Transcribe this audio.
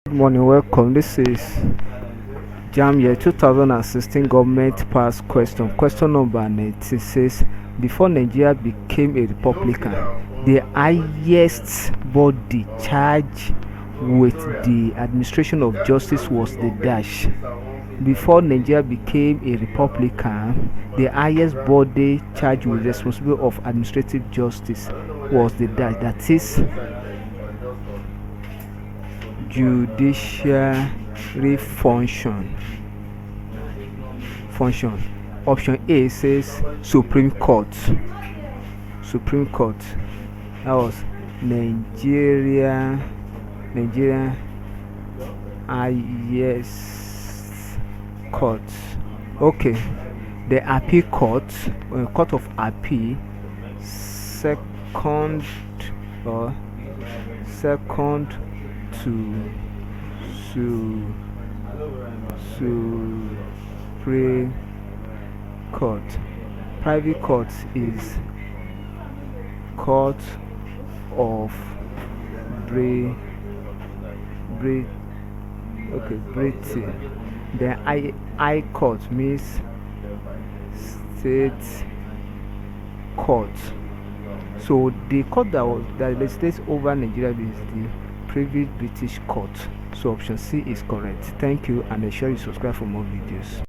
Good morning, welcome. This is Jamb year 2016 government passed question. Question number 19 says, before Nigeria became a republican, the highest body charged with the administration of justice was the dash. Before Nigeria became a republican, the highest body charged with responsibility of administrative justice was the dash. That is judiciary function. Option A says Supreme Court. That was Nigeria highest court. Okay, the appeal court, court of appeal, second or second to Supreme Court. Privy court is court of Britain. The high court means state court. So the court that legislates over Nigeria is the Privy British Court. So option C is correct. Thank you, and ensure you subscribe for more videos.